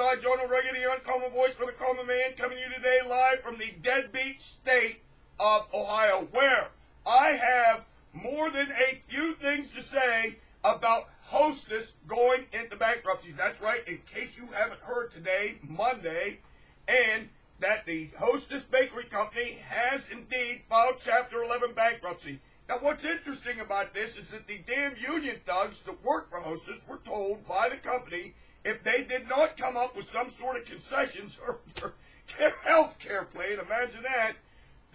I, John O'Regan, the uncommon voice for the common man, coming to you today live from the deadbeat state of Ohio, where I have more than a few things to say about Hostess going into bankruptcy. That's right, in case you haven't heard today, Monday, and that the Hostess Bakery Company has indeed filed Chapter 11 bankruptcy. Now, what's interesting about this is that the damn union thugs that work for Hostess were told by the company if they did not come up with some sort of concessions or their health care plan, imagine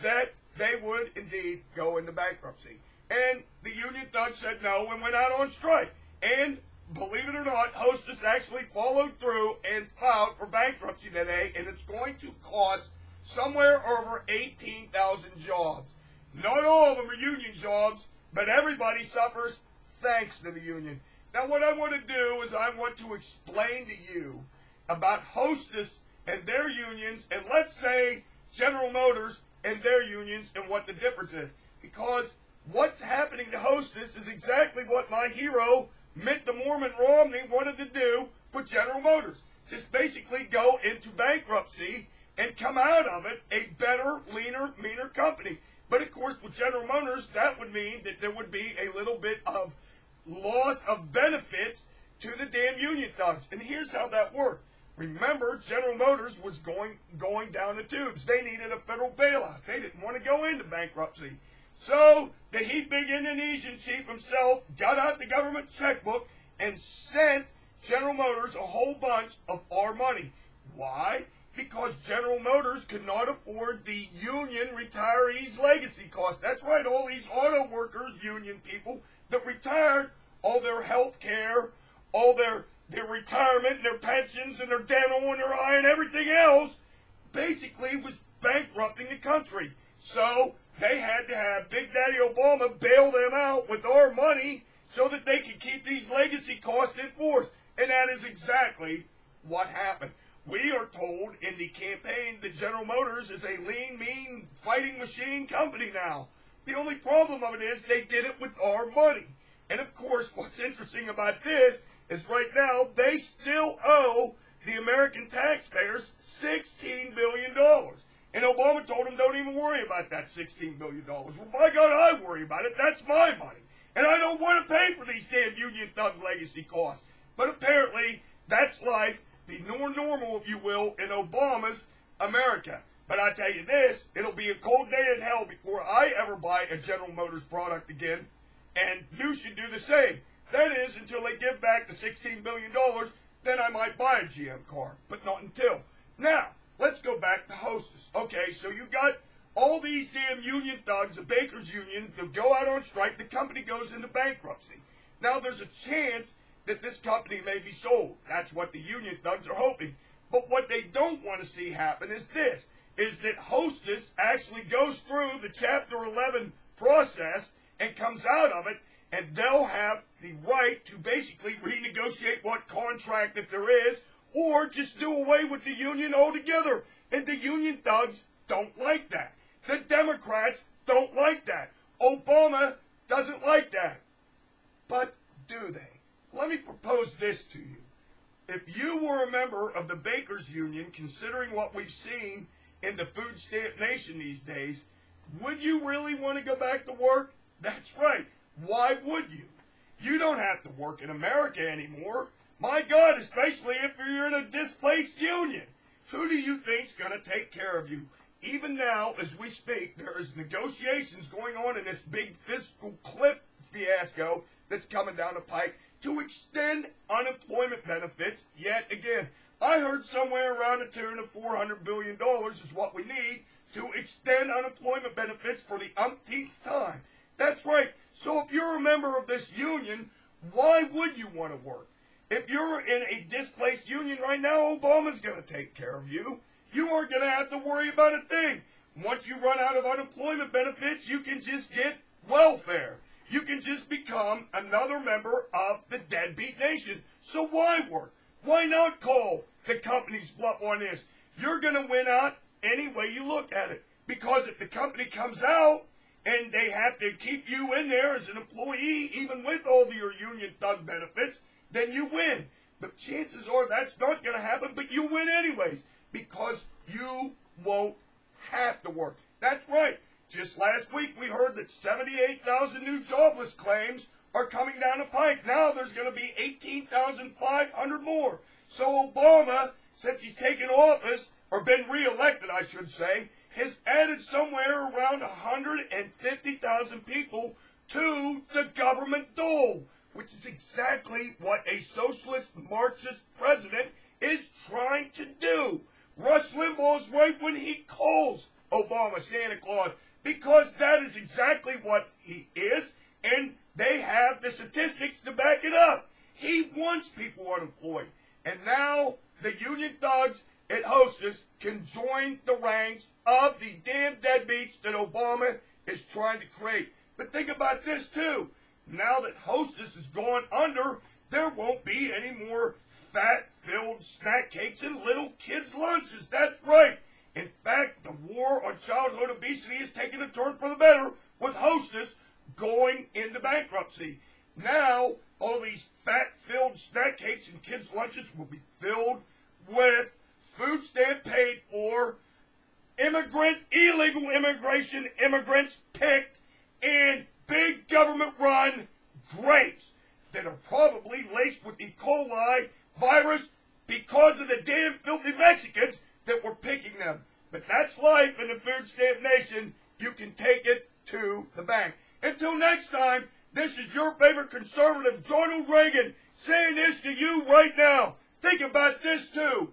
that they would indeed go into bankruptcy. And the union thugs said no and went out on strike. And believe it or not, Hostess actually followed through and filed for bankruptcy today, and it's going to cost somewhere over 18,000 jobs. Not all of them are union jobs, but everybody suffers thanks to the union. Now, what I want to do is I want to explain to you about Hostess and their unions, and let's say General Motors and their unions, and what the difference is. Because what's happening to Hostess is exactly what my hero, Mitt the Mormon Romney, wanted to do with General Motors. Just basically go into bankruptcy and come out of it a better, leaner, meaner company. But of course, with General Motors, that would mean that there would be a little bit of loss of benefits to the damn union thugs. And here's how that worked. Remember, General Motors was going down the tubes. They needed a federal bailout. They didn't want to go into bankruptcy. So the big Indonesian chief himself got out the government checkbook and sent General Motors a whole bunch of our money. Why? Because General Motors could not afford the union retirees' legacy costs. That's right, all these auto workers, union people that retired, all their health care, all their retirement and their pensions and their dental and their eye and everything else, basically was bankrupting the country. So they had to have Big Daddy Obama bail them out with our money so that they could keep these legacy costs in force. And that is exactly what happened. We are told in the campaign that General Motors is a lean, mean, fighting machine company now. The only problem of it is they did it with our money. And of course, what's interesting about this is right now they still owe the American taxpayers $16 billion. And Obama told them, don't even worry about that $16 billion. Well, by God, I worry about it. That's my money. And I don't want to pay for these damn union thug legacy costs. But apparently, that's life, the normal, if you will, in Obama's America. But I tell you this, it'll be a cold day in hell before I ever buy a General Motors product again. And you should do the same. That is, until they give back the $16 billion, then I might buy a GM car. But not until. Now, let's go back to Hostess. Okay, so you got all these damn union thugs, the Bakers Union, that go out on strike. The company goes into bankruptcy. Now, there's a chance that this company may be sold. That's what the union thugs are hoping. But what they don't want to see happen is this, is that Hostess actually goes through the Chapter 11 process and comes out of it, and they'll have the right to basically renegotiate what contract that there is, or just do away with the union altogether. And the union thugs don't like that. The Democrats don't like that. Obama doesn't like that. But do they? Let me propose this to you. If you were a member of the Bakers Union, considering what we've seen in the food stamp nation these days, would you really want to go back to work? That's right. Why would you? You don't have to work in America anymore. My God, especially if you're in a displaced union. Who do you think's going to take care of you? Even now, as we speak, there is negotiations going on in this big fiscal cliff fiasco that's coming down the pike to extend unemployment benefits yet again. I heard somewhere around the tune of $400 billion is what we need to extend unemployment benefits for the umpteenth time. That's right. So if you're a member of this union, why would you want to work? If you're in a displaced union right now, Obama's going to take care of you. You aren't going to have to worry about a thing. Once you run out of unemployment benefits, you can just get welfare. You can just become another member of the deadbeat nation. So why work? Why not call the company's bluff on this? You're going to win out any way you look at it. Because if the company comes out and they have to keep you in there as an employee, even with all your union thug benefits, then you win. But chances are that's not going to happen, but you win anyways because you won't have to work. That's right. Just last week we heard that 78,000 new jobless claims are coming down the pike. Now there's going to be 18,500 more. So Obama, since he's taken office, or been re-elected I should say, has added somewhere around 150,000 people to the government dole, which is exactly what a socialist Marxist president is trying to do. Rush Limbaugh's right when he calls Obama Santa Claus, because that is exactly what he is, and they have the statistics to back it up. He wants people unemployed. And now the union thugs at Hostess can join the ranks of the damn deadbeats that Obama is trying to create. But think about this too. Now that Hostess has gone under, there won't be any more fat-filled snack cakes and little kids' lunches. That's right. In fact, the war on childhood obesity is taking a turn for the better with Hostess going into bankruptcy. Now, all these fat-filled snack cakes and kids' lunches will be filled with food stamp paid for, illegal immigration immigrants picked, and big government-run grapes that are probably laced with E. coli virus because of the damn filthy Mexicans that were picking them. But that's life in the food stamp nation. You can take it to the bank. Until next time, this is your favorite conservative, Ronald Reagan, saying this to you right now. Think about this too.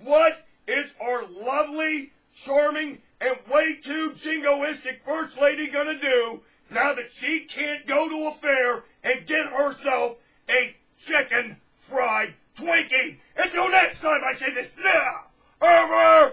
What is our lovely, charming, and way too jingoistic First Lady gonna do now that she can't go to a fair and get herself a chicken fried Twinkie? Until next time, I say this now. Over!